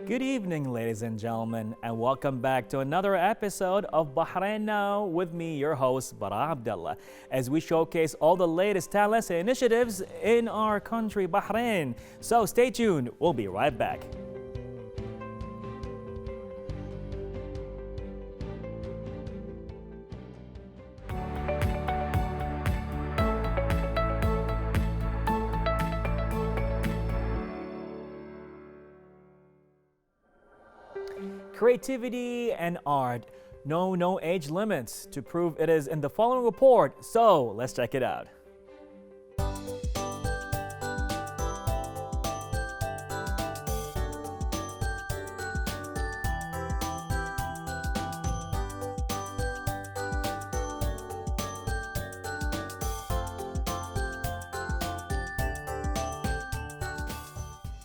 Good evening, ladies and gentlemen, and welcome back to another episode of Bahrain Now with me, your host, Bara Abdullah, as we showcase all the latest talents and initiatives in our country, Bahrain. So stay tuned, we'll be right back. Creativity and art know no age limits to prove it is in the following report. So let's check it out.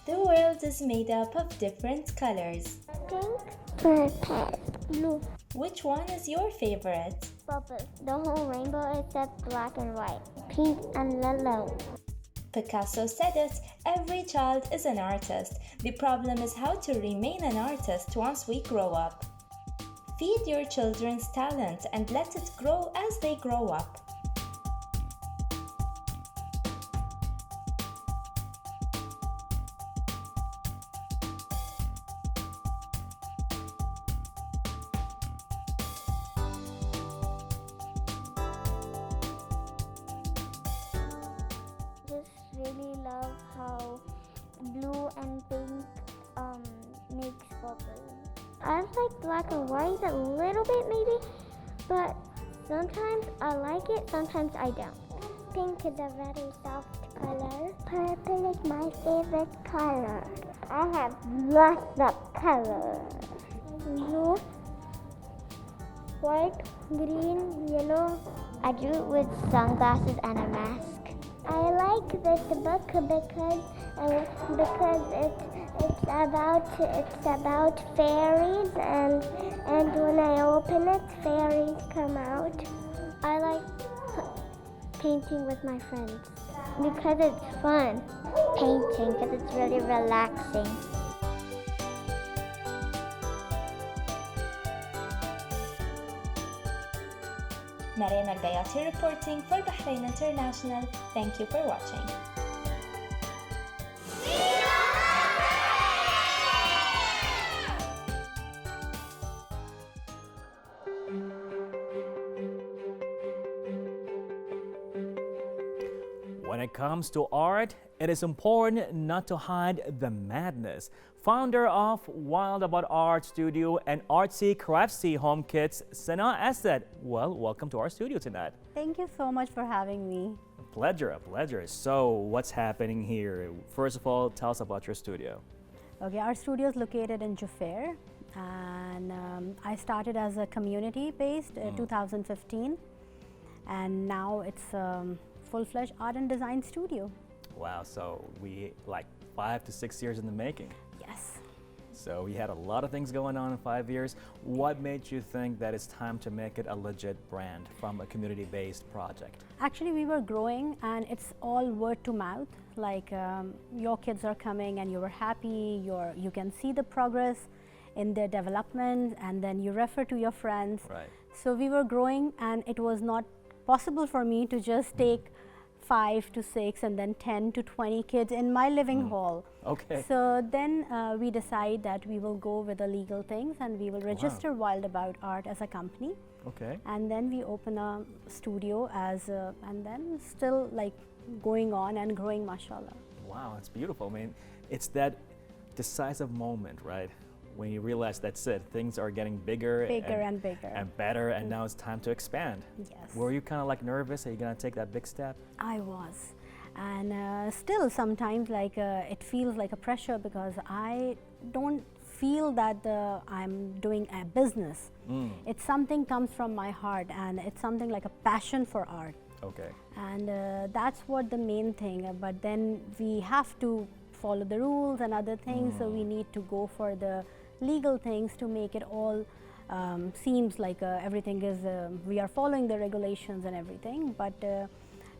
The world is made up of different colors. Pink, purple, blue, Which one is your favorite? purple. The whole rainbow except black and white. Pink and yellow. Picasso said it, every child is an artist. The problem is how to remain an artist once we grow up. Feed your children's talent and let it grow as they grow up. Just really love how blue and pink makes purple. I like black and white a little bit maybe, but sometimes I like it, sometimes I don't. Pink is a very soft color. Purple is my favorite color. I have lots of colors. Blue, white, green, yellow. I drew it with sunglasses and a mask. I like this book because it's about fairies and when I open it, fairies come out. I like painting with my friends because it's fun. Painting because it's really relaxing. Mariam Al-Bayati reporting for Bahrain International. Thank you for watching. When it comes to art, it is important not to hide the madness. Founder of Wild About Art Studio and Artsy Craftsy Home Kits, Sana Asad. Well, welcome to our studio tonight. Thank you so much for having me. A pleasure. So, what's happening here? First of all, tell us about your studio. Okay, our studio is located in Jufair, and I started as a community-based 2015, and now it's full-fledged art and design studio. Wow, so we like 5 to 6 years in the making. Yes. So we had a lot of things going on in 5 years. What made you think that it's time to make it a legit brand from a community-based project? Actually, we were growing, and it's all word to mouth. Like your kids are coming, and you were happy. You can see the progress in their development, and then you refer to your friends. Right. So we were growing, and it was not possible for me to just take 5 to 6 and then 10 to 20 kids in my living hall. Okay. So then we decide that we will go with the legal things and we will register Wild About Art as a company. Okay. And then we open a studio and then still like going on and growing, mashallah. Wow, that's beautiful. I mean, it's that decisive moment, right? When you realize that's it, things are getting bigger and bigger. and better, and now it's time to expand. Yes. Were you kind of like nervous? Are you going to take that big step? I was. And still sometimes like it feels like a pressure because I don't feel that I'm doing a business. It's something comes from my heart, and it's something like a passion for art. Okay. And that's what the main thing, but then we have to follow the rules and other things, so we need to go for the legal things to make it all seems like everything is we are following the regulations and everything, but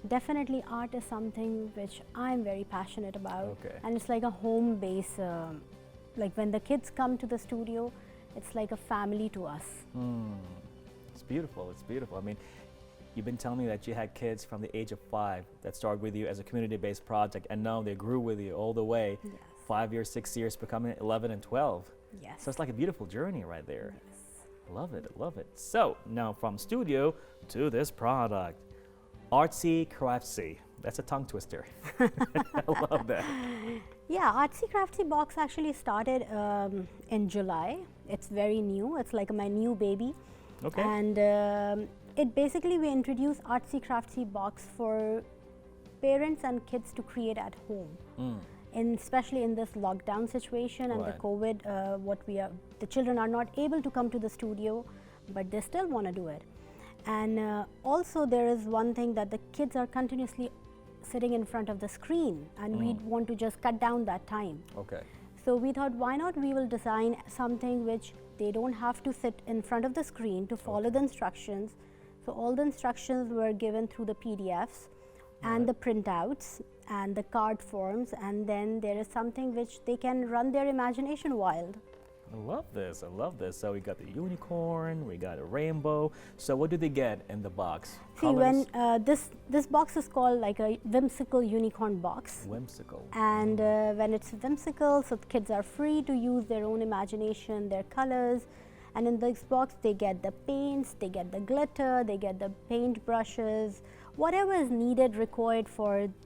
definitely art is something which I'm very passionate about. Okay. And it's like a home base like when the kids come to the studio, it's like a family to us. It's beautiful. It's beautiful. I mean, you've been telling me that you had kids from the age of 5 that started with you as a community-based project, and now they grew with you all the way. Yes. 5 years, 6 years, becoming 11 and 12. Yes. So it's like a beautiful journey right there. Yes. Love it, love it. So now from studio to this product, artsy craftsy. That's a tongue twister. I love that. Yeah, Artsy Craftsy box actually started in July. It's very new. It's like my new baby. Okay. And it basically, we introduce Artsy Craftsy box for parents and kids to create at home. Especially in this lockdown situation and the COVID, the children are not able to come to the studio, but they still want to do it. And also there is one thing that the kids are continuously sitting in front of the screen, and we want to just cut down that time. Okay. So we thought, why not we will design something which they don't have to sit in front of the screen to follow the instructions. So all the instructions were given through the PDFs and the printouts and the card forms, and then there is something which they can run their imagination wild. I love this. I love this. So we got the unicorn, we got a rainbow. So what do they get in the box? See, Colors? when this box is called like a whimsical unicorn box. Whimsical. And when it's whimsical, so the kids are free to use their own imagination, their colors. And in this box, they get the paints, they get the glitter, they get the paint brushes, whatever is needed, required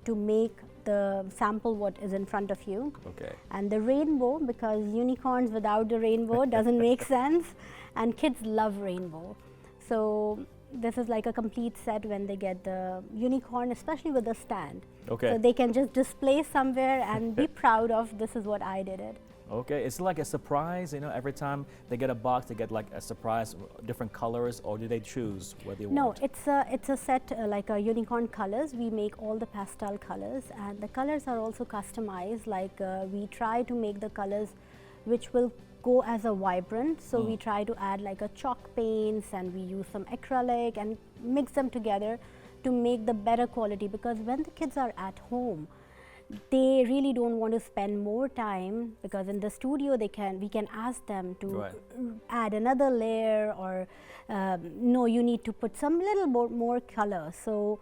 to make the sample what is in front of you. Okay. And the rainbow, because unicorns without the rainbow doesn't make sense, and kids love rainbow. So this is like a complete set when they get the unicorn, especially with the stand. Okay. So they can just display somewhere and be proud of, this is what I did it. Okay, it's like a surprise, you know, every time they get a box, they get like a surprise, different colors, or do they choose what they want? No, it's a set like a unicorn colors. We make all the pastel colors, and the colors are also customized. Like we try to make the colors which will go as a vibrant. So we try to add like a chalk paints, and we use some acrylic and mix them together to make the better quality, because when the kids are at home, they really don't want to spend more time, because in the studio we can ask them to add another layer, or no, you need to put some little more color. So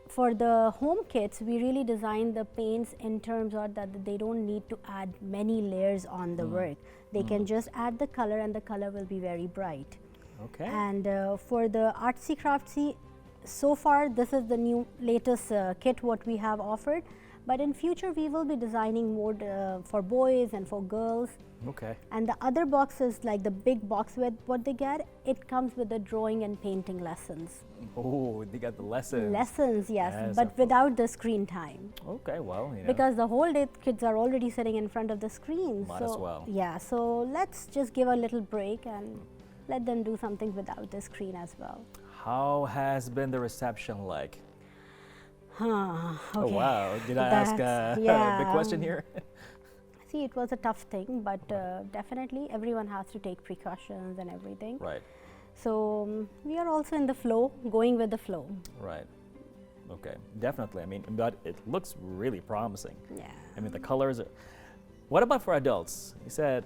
for the home kits, we really design the paints in terms of that they don't need to add many layers on the work. They can just add the color, and the color will be very bright. Okay. And for the artsy craftsy, so far this is the new latest kit what we have offered. But in future, we will be designing more for boys and for girls. Okay. And the other box is like the big box with what they get. It comes with the drawing and painting lessons. Oh, they got the lessons. Lessons, yes, Yes, but without the screen time. Okay, well, you know. Because the whole day kids are already sitting in front of the screen. Might as well. Yeah, so let's just give a little break and let them do something without the screen as well. How has been the reception like? Okay. Oh, wow. Did I ask a big question here? See, it was a tough thing, but definitely everyone has to take precautions and everything. Right. So we are also in the flow, going with the flow. Right. Okay. Definitely. I mean, but it looks really promising. Yeah. I mean, the colors are. What about for adults? You said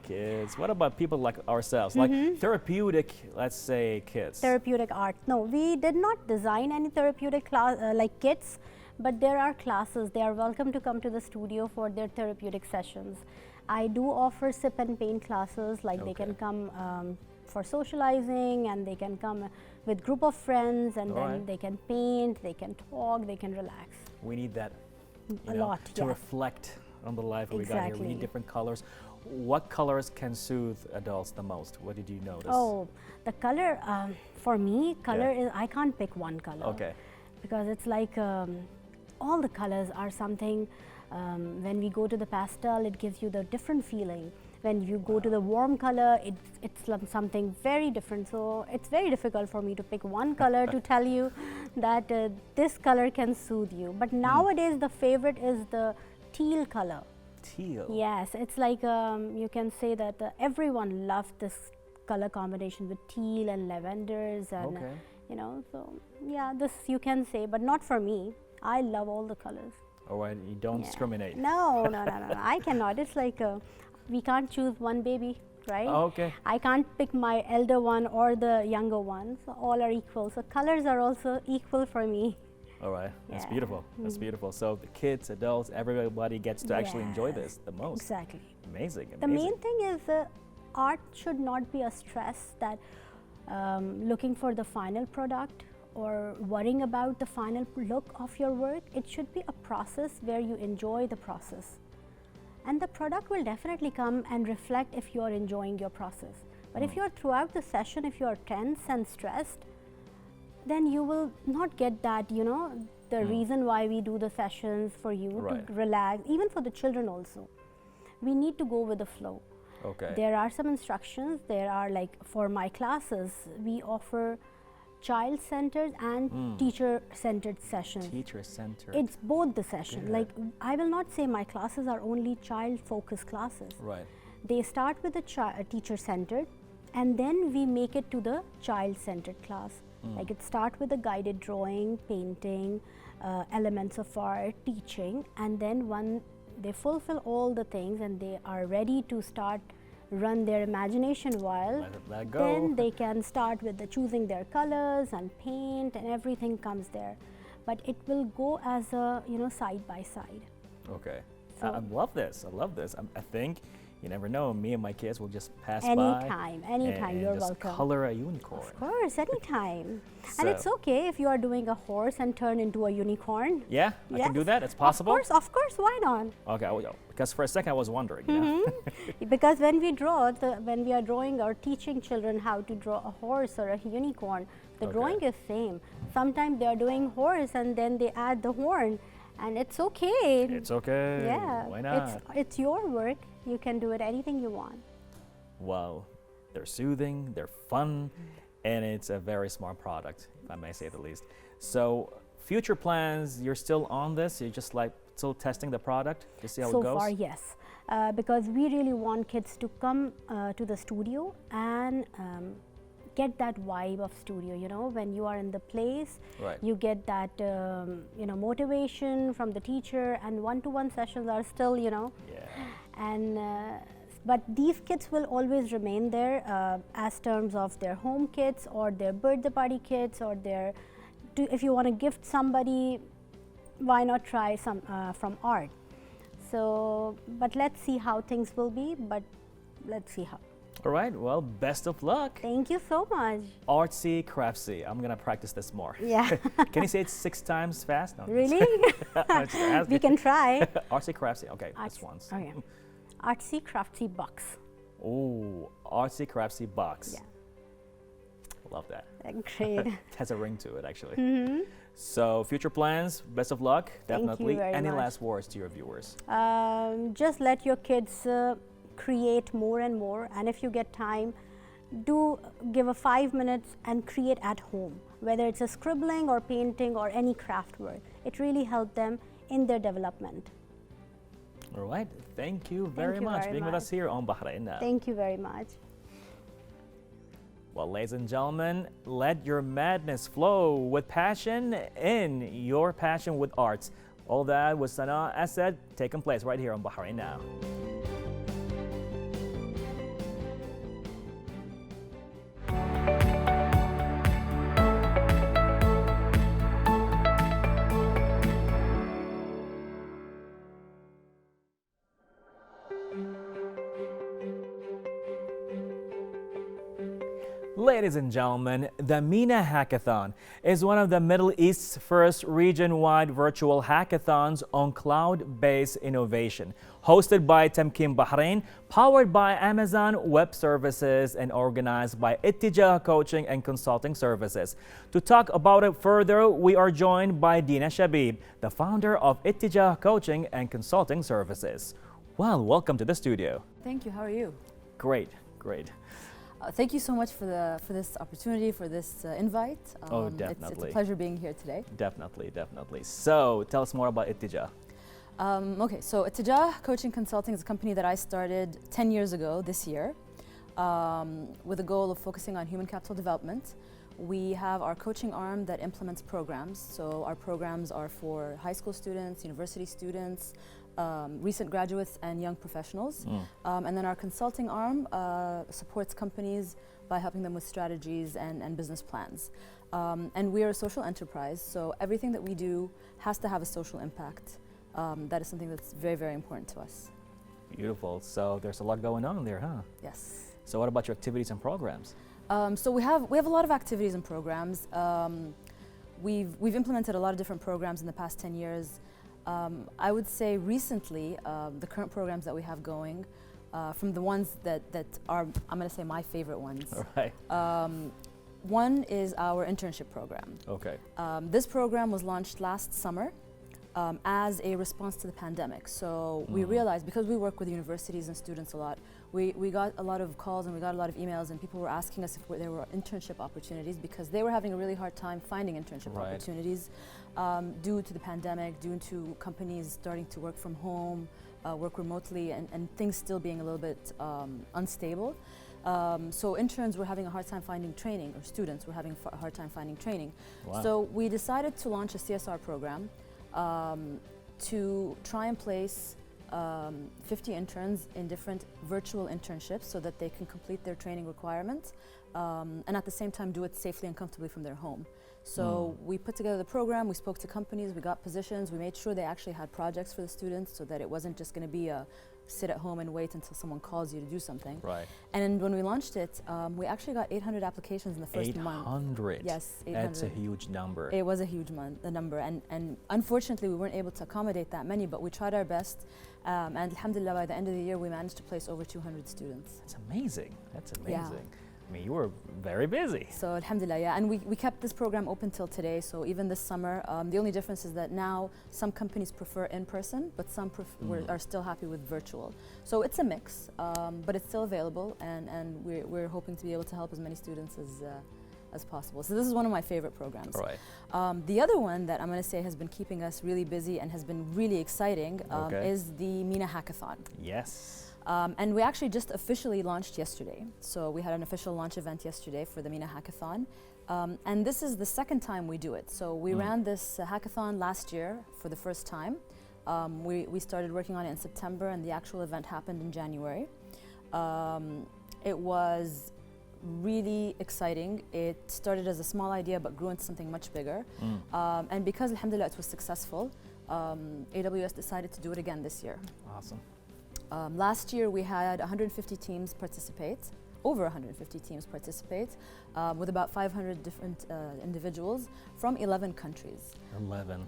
kids. What about people like ourselves, like therapeutic, let's say, kids? Therapeutic art. No, we did not design any therapeutic class like kits, but there are classes. They are welcome to come to the studio for their therapeutic sessions. I do offer sip and paint classes, like they can come for socializing, and they can come with group of friends, and then they can paint, they can talk, they can relax. We need that a lot to reflect on the life we got here. We need different colors. What colors can soothe adults the most? What did you notice? Oh, the color, for me, color is, I can't pick one color. Okay. Because it's like all the colors are something, when we go to the pastel, it gives you the different feeling. When you go to the warm color, it's something very different. So it's very difficult for me to pick one color to tell you that this color can soothe you. But nowadays, the favorite is the teal color. Teal? Yes, it's like you can say that everyone loved this color combination with teal and lavenders, and you know, so yeah, this you can say, but not for me. I love all the colors. All right, you don't discriminate. No, I cannot. It's like we can't choose one baby, right? Okay. I can't pick my elder one or the younger one, so all are equal. So colors are also equal for me. All right, that's Yeah. beautiful. That's beautiful. So the kids, adults, everybody gets to actually enjoy this the most. Exactly. Amazing, The amazing. main thing is art should not be a stress that looking for the final product or worrying about the final look of your work. It should be a process where you enjoy the process. And the product will definitely come and reflect if you are enjoying your process. But if you are throughout the session, if you are tense and stressed, then you will not get that, you know, the reason why we do the sessions for you Right. to relax, even for the children also. We need to go with the flow. Okay. There are some instructions. There are, like, for my classes, we offer child-centered and teacher-centered sessions. Teacher-centered. It's both the session. Good. Like, I will not say my classes are only child-focused classes. Right. They start with the teacher-centered, and then we make it to the child-centered class. Like, it starts with a guided drawing, painting, elements of art, teaching, and then when they fulfill all the things and they are ready to start run their imagination wild, Let it go. then they can start with the choosing their colors and paint, and everything comes there. But it will go as a, you know, side by side. Okay. So- I love this. I love this. I think you never know. Me and my kids will just pass by. Anytime, and you're just welcome. color a unicorn. Of course, anytime. And it's So- okay if you are doing a horse and turn into a unicorn. Yeah, I can do Yes. that. It's possible. Of course, why not? Okay. Because for a second I was wondering. You know? Because when we draw, when we are drawing or teaching children how to draw a horse or a unicorn, the Okay. drawing is same. Sometimes they are doing horse and then they add the horn, and it's okay. It's okay. Yeah, Why not? it's your work. You can do it anything you want. Well, they're soothing, they're fun, and it's a very smart product, if I may say the least. So, future plans, you're still on this? You're just like still testing the product to see how So it goes? far, yes, because we really want kids to come to the studio and get that vibe of studio. You know, when you are in the place, Right. you get that you know, motivation from the teacher, and one-to-one sessions are still, you know, Yeah. and but these kids will always remain there as terms of their home kids or their birthday party kids or their if you want to gift somebody, why not try some from art. So but let's see how things will be, but let's see how. All right, well, best of luck. Thank you so much. Artsy, craftsy. I'm going to practice this more. Yeah. Can you say it 6 times fast? No, Really? I'm just asking. We can try. Artsy, craftsy. Okay, Arts- this once. Okay. Artsy craftsy box. Oh, artsy, craftsy box. Yeah. Love that. Great. It has a ring to it, actually. So, future plans, best of luck, Thank you definitely. very Any much. last words to your viewers? Just let your kids create more and more, and if you get time, do give a 5 minutes and create at home, whether it's a scribbling or painting or any craft work. It really helps them in their development. All right, thank you very you much very being with much. us here on Bahrain Now. Thank you very much. Well, ladies and gentlemen, let your madness flow with passion in your passion with arts. All that with Sana Asad taking place right here on Bahrain Now. Ladies and gentlemen, the MENA Hackathon is one of the Middle East's first region-wide virtual hackathons on cloud-based innovation. Hosted by Tamkeen Bahrain, powered by Amazon Web Services, and organized by Etijah Coaching and Consulting Services. To talk about it further, we are joined by Dina Shabib, the founder of Etijah Coaching and Consulting Services. Well, welcome to the studio. Thank you. How are you? Great, great. Thank you so much for this opportunity, for this invite. Oh, It's definitely. a pleasure being here today. Definitely, definitely. So, tell us more about Etijah. Okay, so Etijah Coaching Consulting is a company that I started 10 years ago this year with the goal of focusing on human capital development. We have our coaching arm that implements programs. So our programs are for high school students, university students, recent graduates and young professionals. And then our consulting arm supports companies by helping them with strategies and business plans. And we are a social enterprise, so everything that we do has to have a social impact. That is something that's very, very important to us. Beautiful. So there's a lot going on there, huh? Yes. So what about your activities and programs? So we have a lot of activities and programs. We've implemented a lot of different programs in the past 10 years. I would say recently, the current programs that we have going, from the ones that are, I'm going to say my favorite ones. All right. One is our internship program. Okay. This program was launched last summer as a response to the pandemic. So we realized, because we work with universities and students a lot, we got a lot of calls and we got a lot of emails, and people were asking us if there were internship opportunities, because they were having a really hard time finding internship opportunities due to the pandemic, due to companies starting to work from home, work remotely, and things still being a little bit unstable. So interns were having a hard time finding training, or students were having a hard time finding training. Wow. So we decided to launch a CSR program to try and place 50 interns in different virtual internships so that they can complete their training requirements and at the same time do it safely and comfortably from their home. So we put together the program, we spoke to companies, we got positions, we made sure they actually had projects for the students so that it wasn't just going to be a sit at home and wait until someone calls you to do something. Right. And when we launched it, we actually got 800 applications in the first month. 800? Yes, 800. That's a huge number. It was a huge number, and unfortunately we weren't able to accommodate that many, but we tried our best, and alhamdulillah, by the end of the year we managed to place over 200 students. That's amazing. That's amazing. Yeah. I mean, you were very busy. So alhamdulillah, yeah, and we kept this program open till today, so even this summer. The only difference is that now some companies prefer in person, but some are still happy with virtual. So it's a mix, but it's still available, and we're hoping to be able to help as many students as possible. So this is one of my favorite programs. Right. The other one that I'm going to say has been keeping us really busy and has been really exciting is the MENA Hackathon. Yes. And we actually just officially launched yesterday. So we had an official launch event yesterday for the MENA Hackathon. And this is the second time we do it. So we ran this hackathon last year for the first time. We started working on it in September, and the actual event happened in January. It was really exciting. It started as a small idea but grew into something much bigger. And because alhamdulillah it was successful, AWS decided to do it again this year. Awesome. Last year we had 150 teams participate, over 150 teams participate, with about 500 different individuals from 11 countries.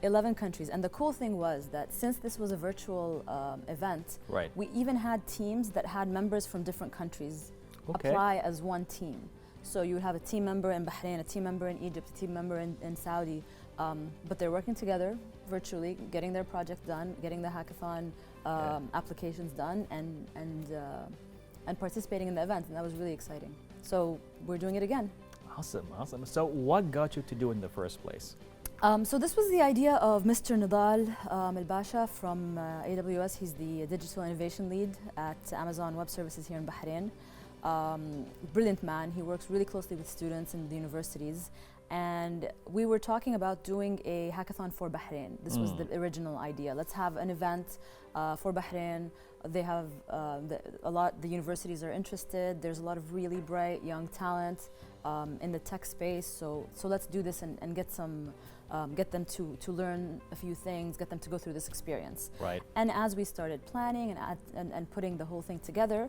11 countries. And the cool thing was that since this was a virtual event, we even had teams that had members from different countries apply as one team. So you would have a team member in Bahrain, a team member in Egypt, a team member in Saudi, but they're working together virtually, getting their project done, getting the hackathon applications done, and participating in the event, and that was really exciting. So we're doing it again. Awesome, awesome. So what got you to do it in the first place? So this was the idea of Mr. Nidal Al-Basha from AWS. He's the Digital Innovation Lead at Amazon Web Services here in Bahrain. Brilliant man. He works really closely with students in the universities. And we were talking about doing a hackathon for Bahrain. This was the original idea. Let's have an event for Bahrain. They have the universities are interested. There's a lot of really bright young talent in the tech space. So let's do this and get them to learn a few things, get them to go through this experience. Right. And as we started planning and putting the whole thing together,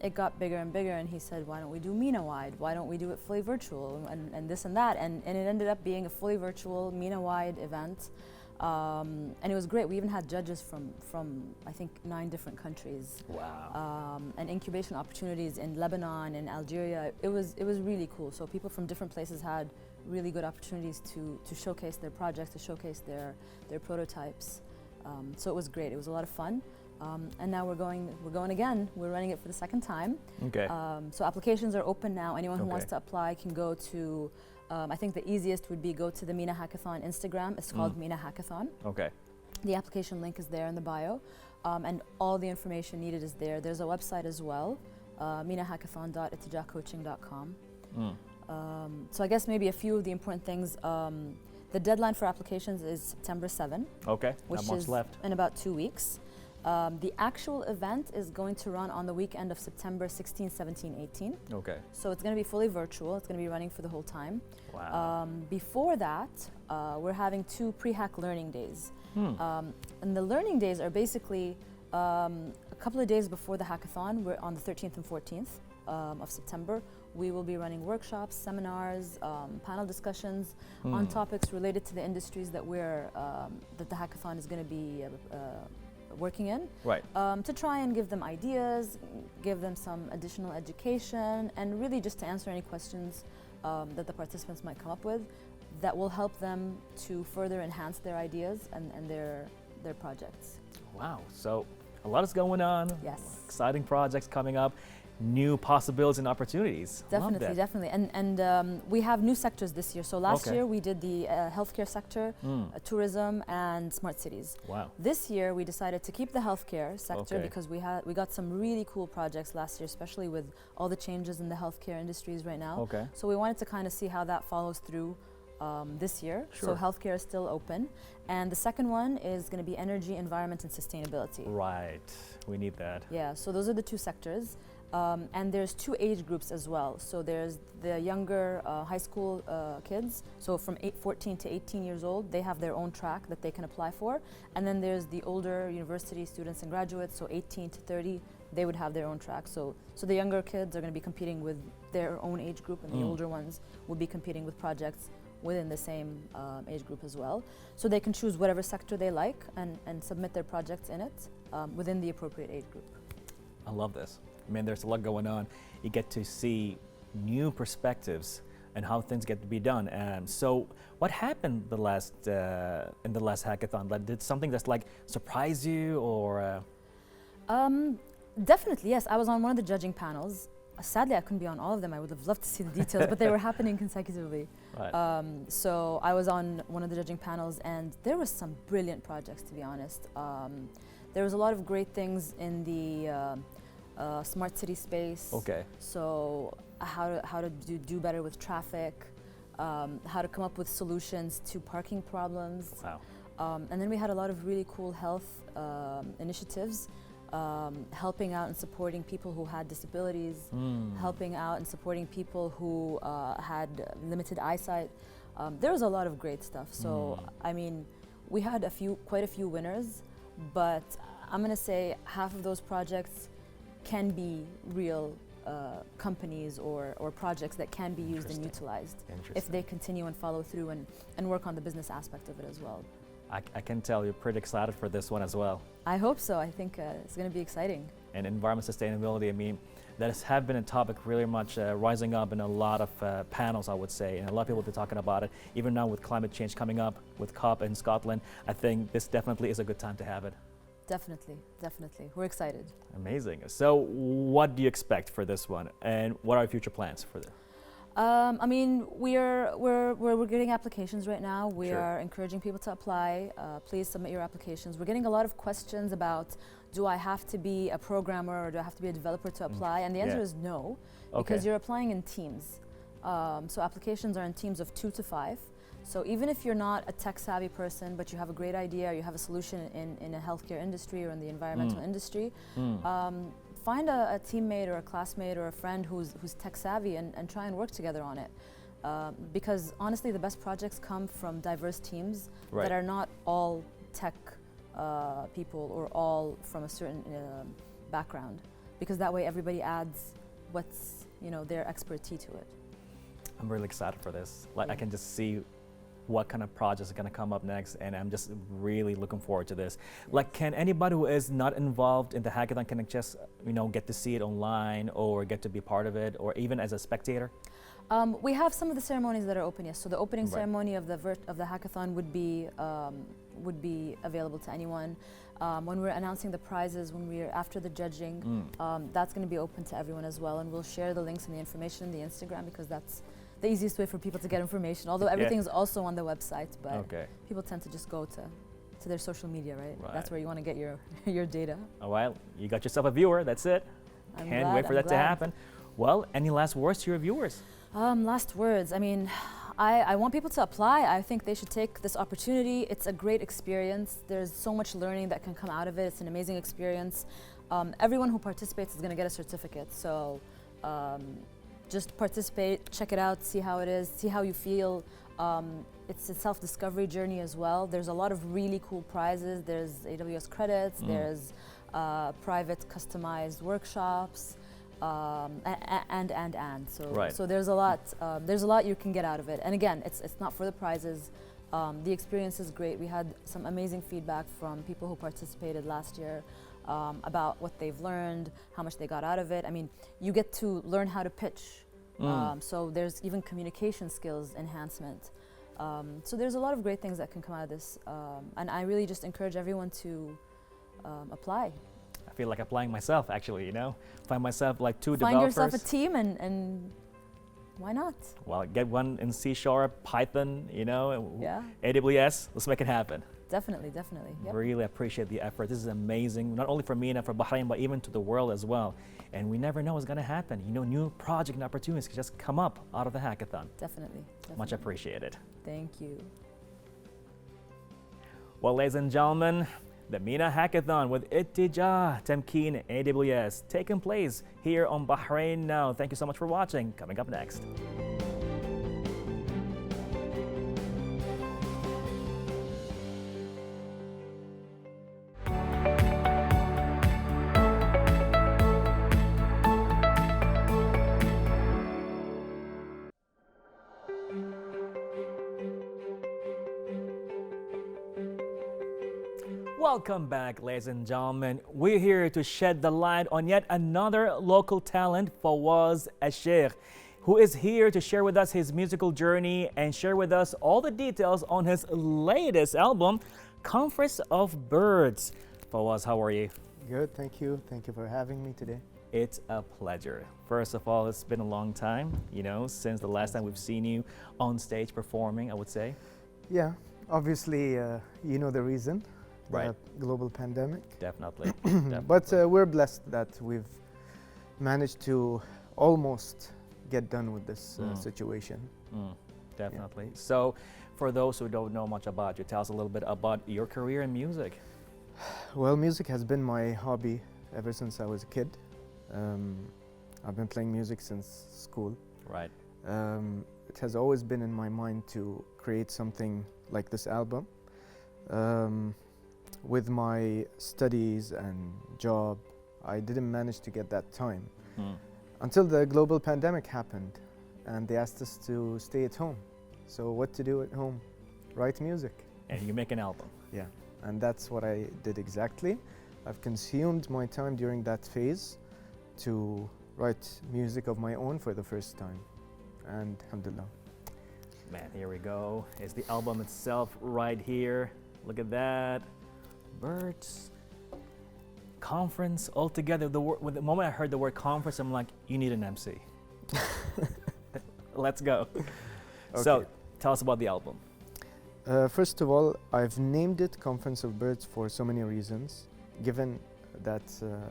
it got bigger and bigger, and he said, why don't we do MENA-wide? Why don't we do it fully virtual? And this and that. And it ended up being a fully virtual MENA-wide event. And it was great. We even had judges from I think 9 different countries. Wow. And incubation opportunities in Lebanon and Algeria. It was really cool. So people from different places had really good opportunities to showcase their projects, to showcase their prototypes. So it was great. It was a lot of fun. And now we're going again. We're running it for the second time. Okay. So applications are open now. Anyone who wants to apply can go to, I think the easiest would be go to the MENA Hackathon Instagram. It's called MENA Hackathon. Okay. The application link is there in the bio. And all the information needed is there. There's a website as well, menahackathon.etijahcoaching.com. So I guess maybe a few of the important things. The deadline for applications is September 7. Okay. Which Not much is left. in about 2 weeks. The actual event is going to run on the weekend of September 16, 17, 18. Okay. So it's going to be fully virtual. It's going to be running for the whole time. Wow. Before that, we're having 2 pre-hack learning days. And the learning days are basically a couple of days before the hackathon. We're on the 13th and 14th of September. We will be running workshops, seminars, panel discussions on topics related to the industries that that the hackathon is going to be working in. Right. To try and give them ideas, give them some additional education, and really just to answer any questions that the participants might come up with that will help them to further enhance their ideas and their projects. Wow. So a lot is going on. Yes. Exciting projects coming up. New possibilities and opportunities. Love Definitely, that. definitely. And we have new sectors this year. So last Okay. year we did the healthcare sector, tourism, and smart cities. Wow. This year we decided to keep the healthcare sector Okay. because we got some really cool projects last year, especially with all the changes in the healthcare industries right now. Okay. So we wanted to kind of see how that follows through this year. Sure. So healthcare is still open. And the second one is going to be energy, environment, and sustainability. Right. We need that. Yeah, so those are the 2 sectors. And there's 2 age groups as well. So there's the younger high school kids, so from 14 to 18 years old, they have their own track that they can apply for. And then there's the older university students and graduates, so 18 to 30, they would have their own track. So the younger kids are going to be competing with their own age group, and the older ones will be competing with projects within the same age group as well. So they can choose whatever sector they like and submit their projects in it within the appropriate age group. I love this. I mean, there's a lot going on. You get to see new perspectives and how things get to be done. So what happened in the last hackathon? Like, did something that's like surprise you or? Definitely, yes. I was on one of the judging panels. Sadly, I couldn't be on all of them. I would have loved to see the details, but they were happening consecutively. Right. So I was on one of the judging panels, and there was some brilliant projects, to be honest. There was a lot of great things in the smart city space. Okay. So how to do better with traffic, how to come up with solutions to parking problems. Wow. And then we had a lot of really cool health initiatives, helping out and supporting people who had disabilities, helping out and supporting people who had limited eyesight. There was a lot of great stuff. So I mean, we had quite a few winners, but I'm gonna say half of those projects can be real companies or projects that can be used and utilized if they continue and follow through and work on the business aspect of it as well. I can tell you're pretty excited for this one as well. I hope so. I think it's going to be exciting. And environment sustainability, I mean, that have been a topic really much rising up in a lot of panels, I would say, and a lot of people have been talking about it. Even now with climate change coming up with COP in Scotland, I think this definitely is a good time to have it. Definitely, definitely. We're excited. Amazing. So what do you expect for this one, and what are your future plans for this? I mean, we're getting applications right now. We Sure. are encouraging people to apply. Please submit your applications. We're getting a lot of questions about, do I have to be a programmer or do I have to be a developer to apply? And the answer is no, because Okay. you're applying in teams. So applications are in teams of 2 to 5. So even if you're not a tech-savvy person, but you have a great idea, or you have a solution in a healthcare industry or in the environmental industry, find a teammate or a classmate or a friend who's tech-savvy and try and work together on it. Because honestly, the best projects come from diverse teams that are not all tech people or all from a certain background. Because that way everybody adds what's their expertise to it. I'm really excited for this. Like, I can just see what kind of projects are going to come up next, and I'm just really looking forward to this. Like, can anybody who is not involved in the hackathon can just get to see it online or get to be part of it, or even as a spectator? We have some of the ceremonies that are open, yes. So the opening ceremony of the hackathon would be available to anyone. When we're announcing the prizes, when we're after the judging, that's going to be open to everyone as well, and we'll share the links and the information in the Instagram, because that's the easiest way for people to get information. Although everything is also on the website, but people tend to just go to their social media, right? That's where you want to get your data. Oh, well, you got yourself a viewer. That's it. Can't wait for that to happen. Well, any last words to your viewers? Last words. I mean, I want people to apply. I think they should take this opportunity. It's a great experience. There's so much learning that can come out of it. It's an amazing experience. Everyone who participates is going to get a certificate. So just participate, check it out, see how it is, see how you feel. It's a self-discovery journey as well. There's a lot of really cool prizes. There's AWS credits, there's private customized workshops, and. So there's a lot you can get out of it. And again, it's not for the prizes. The experience is great. We had some amazing feedback from people who participated last year about what they've learned, how much they got out of it. I mean, you get to learn how to pitch. So there's even communication skills enhancement. So there's a lot of great things that can come out of this. And I really just encourage everyone to apply. I feel like applying myself, actually, you know? Find myself like two Find developers. yourself a team and why not? Well, get one in C#, Python, you know? Yeah. AWS, let's make it happen. Definitely. Yep. Really appreciate the effort. This is amazing, not only for me and for Bahrain, but even to the world as well. And we never know what's going to happen. You know, new project and opportunities can just come up out of the hackathon. Definitely. Much appreciated. Thank you. Well, ladies and gentlemen, the MENA Hackathon with Etijah, Tamkeen, AWS, taking place here on Bahrain Now. Thank you so much for watching. Coming up next. Welcome back, ladies and gentlemen. We're here to shed the light on yet another local talent, Fawaz AlShaikh, who is here to share with us his musical journey and share with us all the details on his latest album, Conference of Birds. Fawaz, how are you? Good, thank you. Thank you for having me today. It's a pleasure. First of all, it's been a long time, you know, since the last time we've seen you on stage performing, I would say. Yeah, obviously, you know the reason. Right. The global pandemic. Definitely. But we're blessed that we've managed to almost get done with this situation. Definitely. Yeah. So, for those who don't know much about you, tell us a little bit about your career in music. Well, music has been my hobby ever since I was a kid. I've been playing music since school. Right. It has always been in my mind to create something like this album. With my studies and job, I didn't manage to get that time until the global pandemic happened and they asked us to stay at home. So what to do at home? Write music. And you make an album. Yeah, and that's what I did exactly. I've consumed my time during that phase to write music of my own for the first time, and alhamdulillah. Man, here we go. It's the album itself right here. Look at that. Birds. Conference altogether. The moment I heard the word conference, I'm like, you need an MC. Let's go. Okay. So, tell us about the album. First of all, I've named it Conference of Birds for so many reasons. Given that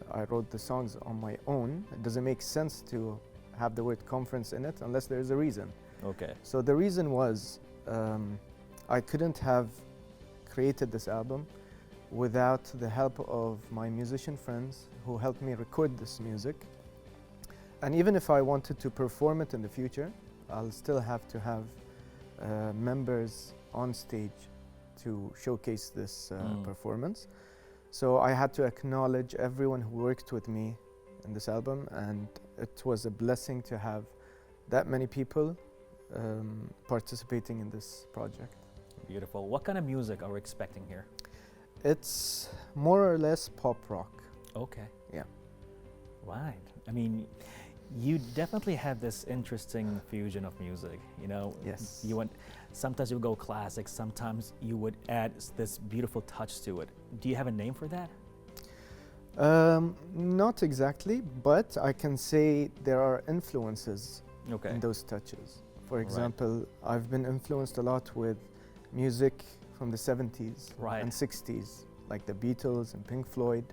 I wrote the songs on my own, it doesn't make sense to have the word conference in it unless there's a reason. Okay. So the reason was I couldn't have created this album without the help of my musician friends who helped me record this music. And even if I wanted to perform it in the future, I'll still have to have members on stage to showcase this performance. So I had to acknowledge everyone who worked with me in this album, and it was a blessing to have that many people participating in this project. Beautiful. What kind of music are we expecting here? It's more or less pop rock. Okay. Yeah. Right. I mean, you definitely have this interesting fusion of music, you know? Yes. Sometimes you would go classic, sometimes you would add this beautiful touch to it. Do you have a name for that? Not exactly, but I can say there are influences in those touches. For example, I've been influenced a lot with music from the 70s and 60s, like the Beatles and Pink Floyd,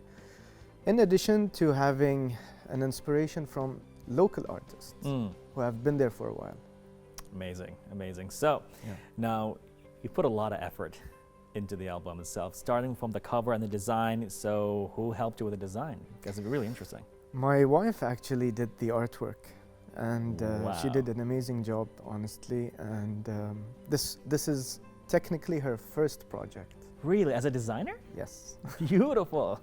in addition to having an inspiration from local artists who have been there for a while. Amazing, amazing. So Yeah. now you put a lot of effort into the album itself, starting from the cover and the design. So who helped you with the design? Because it's really interesting. My wife actually did the artwork, and she Wow. did an amazing job, honestly. And this is technically her first project. Really, as a designer? Yes. Beautiful.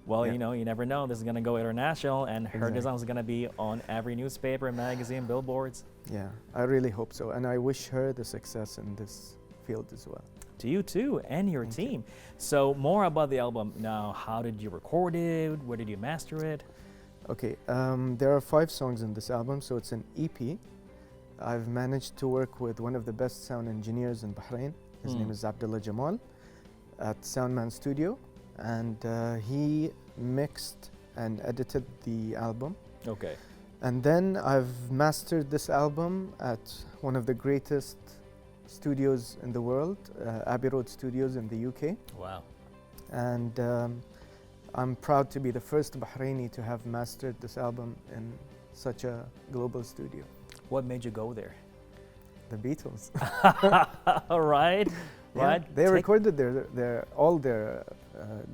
Well, Yeah. you know, you never know. This is going to go international, and her Exactly. design is going to be on every newspaper, magazine, billboards. Yeah, I really hope so, and I wish her the success in this field as well. To you too, and your Thank you. team. So more about the album now. How did you record it? Where did you master it? Okay, there are 5 songs in this album, so it's an EP. I've managed to work with one of the best sound engineers in Bahrain. His name is Abdullah Jamal at Soundman Studio, and he mixed and edited the album. Okay. And then I've mastered this album at one of the greatest studios in the world, Abbey Road Studios in the UK. Wow. And I'm proud to be the first Bahraini to have mastered this album in such a global studio. What made you go there? The Beatles. Right. Yeah, Right. they Take- recorded all their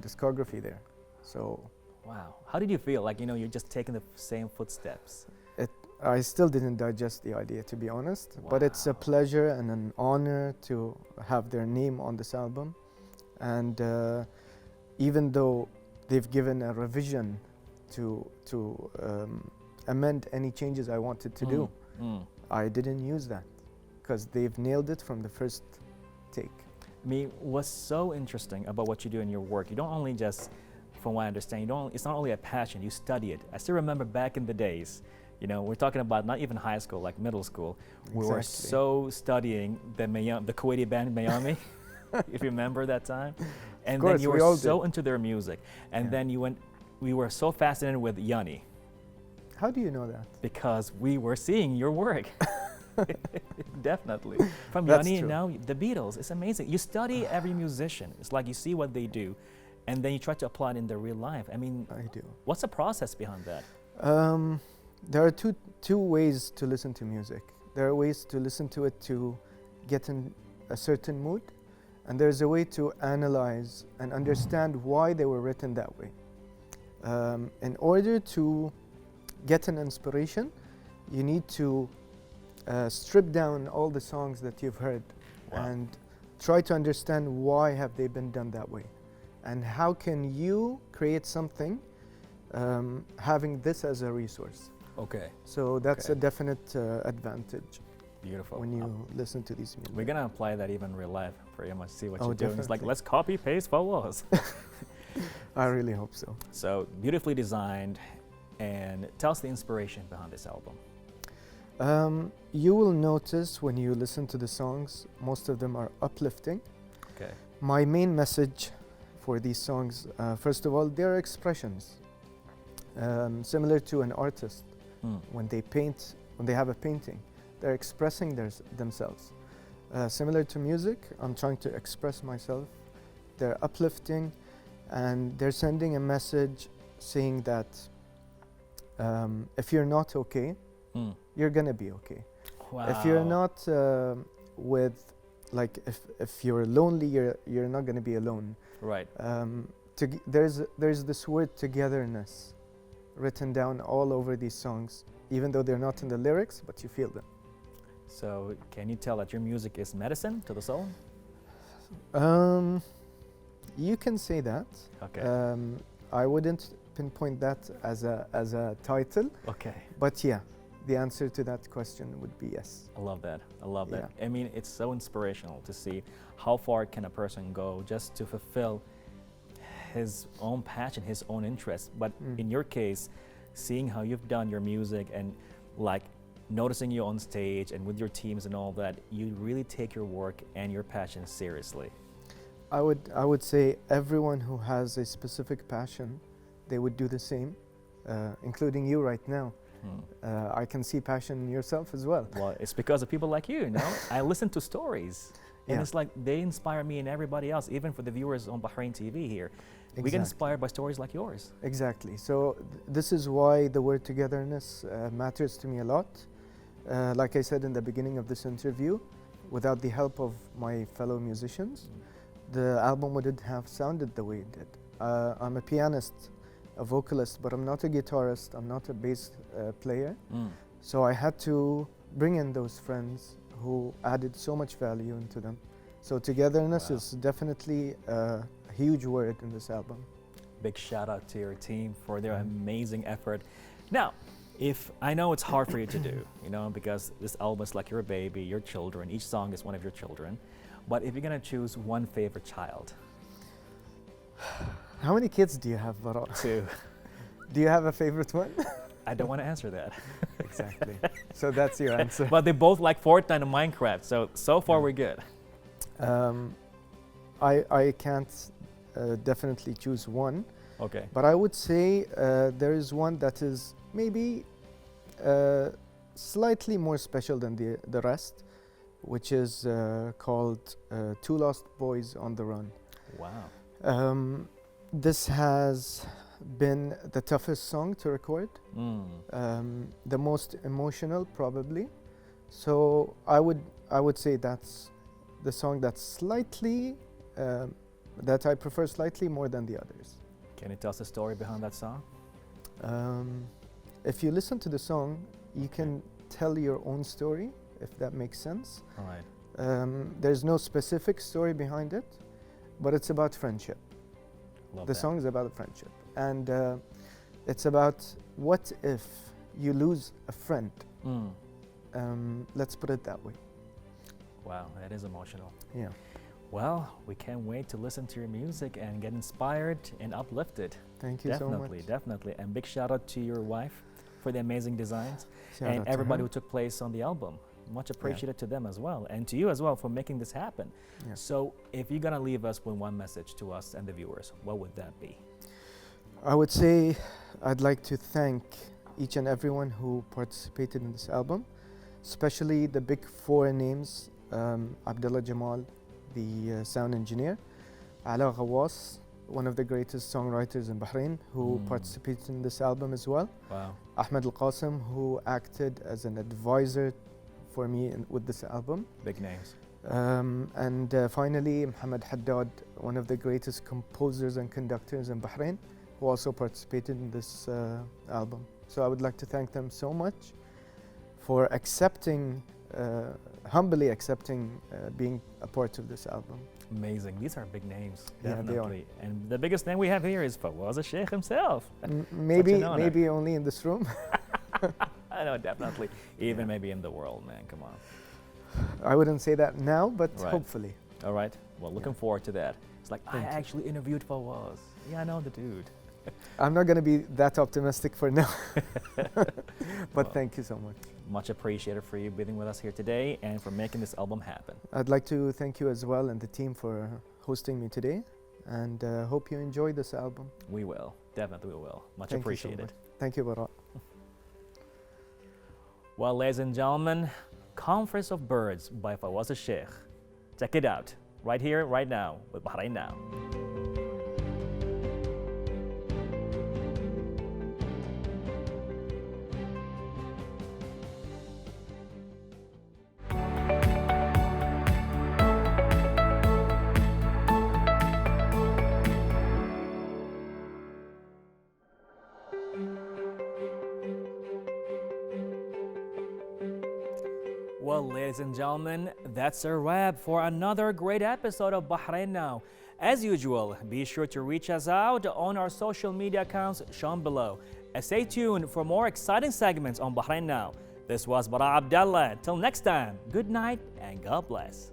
discography there. So Wow. How did you feel? Like, you know, you're just taking the same footsteps. I still didn't digest the idea, to be honest. But it's a Wow. pleasure and an honor to have their name on this album. And even though they've given a revision to amend any changes I wanted to do, I didn't use that because they've nailed it from the first take. I mean, what's so interesting about what you do in your work, you don't only just, from what I understand, it's not only a passion, you study it. I still remember back in the days, you know, we're talking about not even high school, like middle school. We were Exactly. so studying the Kuwaiti band Miami, if you remember that time. And course, then you we were all so did. into their music. And Yeah. then we were so fascinated with Yanni How do you know that? because we were seeing your work. Definitely. From That's Yanni and true. now the Beatles, it's amazing. You study every musician. It's like you see what they do and then you try to apply it in their real life. I mean, I do. what's the process behind that? There are two ways to listen to music. There are ways to listen to it to get in a certain mood, and there's a way to analyze and understand why they were written that way. In order to get an inspiration, you need to strip down all the songs that you've heard and try to understand why have they been done that way, and how can you create something having this as a resource. Okay. So that's Okay. a definite advantage Beautiful. when you listen to these music. We're going to apply that even in real life pretty much, see what Oh, you're doing. It's like, definitely. let's copy, paste, Fawaz. I really hope so. So beautifully designed. And tell us the inspiration behind this album. You will notice when you listen to the songs, most of them are uplifting. Okay. My main message for these songs, first of all, they're expressions. Similar to an artist, when they paint, when they have a painting, they're expressing themselves. Similar to music, I'm trying to express myself. They're uplifting, and they're sending a message saying that if you're not okay, you're gonna be okay. Wow. If you're not if you're lonely, you're not gonna be alone. Right. There's this word togetherness written down all over these songs, even though they're not in the lyrics, but you feel them. So can you tell that your music is medicine to the soul? You can say that. Okay. I wouldn't pinpoint that as a title, Okay. but yeah, the answer to that question would be yes. I love that. I love that. Yeah. I mean, it's so inspirational to see how far can a person go just to fulfill his own passion, his own interest. But in your case, seeing how you've done your music and like noticing you on stage and with your teams and all that, you really take your work and your passion seriously. I would say everyone who has a specific passion, they would do the same, including you right now. I can see passion in yourself as well. Well, it's because of people like you know? I listen to stories. And Yeah. it's like they inspire me and everybody else, even for the viewers on Bahrain TV here. We get Exactly. inspired by stories like yours. Exactly. So this is why the word togetherness matters to me a lot. Like I said in the beginning of this interview, without the help of my fellow musicians, the album wouldn't have sounded the way it did. I'm a pianist, a vocalist, but I'm not a guitarist, I'm not a bass player. So I had to bring in those friends who added so much value into them. So togetherness is definitely a huge word in this album. Big shout out to your team for their amazing effort. Now, if I know it's hard for you to do, you know, because this album is like your baby, your children, each song is one of your children. But if you're gonna choose one favorite child. How many kids do you have, Bara? 2. Do you have a favorite one? I don't want to answer that. Exactly. So that's your answer. But they both like Fortnite and Minecraft, so far we're good. I can't definitely choose one. Okay. But I would say there is one that is maybe slightly more special than the rest, which is called Two Lost Boys on the Run. Wow. This has been the toughest song to record, the most emotional probably. So I would say that's the song that's slightly that I prefer slightly more than the others. Can you tell us the story behind that song? If you listen to the song, you can tell your own story, if that makes sense. All right. There's no specific story behind it, but it's about friendship. Love The that. song is about friendship, and it's about what if you lose a friend. Let's put it that way. Wow, that is emotional. Yeah. Well, we can't wait to listen to your music and get inspired and uplifted. Thank you so much. Definitely. And big shout out to your wife for the amazing designs Shout and out to everybody her. who took place on the album. Much appreciated to them as well, and to you as well for making this happen. Yeah. So if you're gonna leave us with one message to us and the viewers, what would that be? I would say I'd like to thank each and everyone who participated in this album, especially the big 4 names, Abdullah Jamal, the sound engineer, Ala Ghawas, one of the greatest songwriters in Bahrain, who participated in this album as well. Wow. Ahmed Al-Qasim, who acted as an advisor for me with this album. Big names. And finally, Muhammad Haddad, one of the greatest composers and conductors in Bahrain, who also participated in this album. So I would like to thank them so much for accepting, humbly accepting being a part of this album. Amazing. These are big names. Yeah, they are. Definitely. And the biggest name we have here is Fawaz AlShaikh himself. Maybe only in this room. I know, definitely. Even maybe in the world, man. Come on. I wouldn't say that now, but Right. hopefully. All right. Well, looking forward to that. It's like, Thank I you. actually interviewed Fawaz. Yeah, I know the dude. I'm not going to be that optimistic for now. But Well, thank you so much. Much appreciated for you being with us here today and for making this album happen. I'd like to thank you as well and the team for hosting me today, and hope you enjoy this album. We will. Definitely we will. Much Thank you so appreciated. much. Thank you, Bara. Well, ladies and gentlemen, Conference of Birds by Fawaz AlShaikh. Check it out right here, right now with Bahrain Now. Well, ladies and gentlemen, that's a wrap for another great episode of Bahrain Now. As usual, be sure to reach us out on our social media accounts shown below. And stay tuned for more exciting segments on Bahrain Now. This was Bara Abdallah. Till next time, good night and God bless.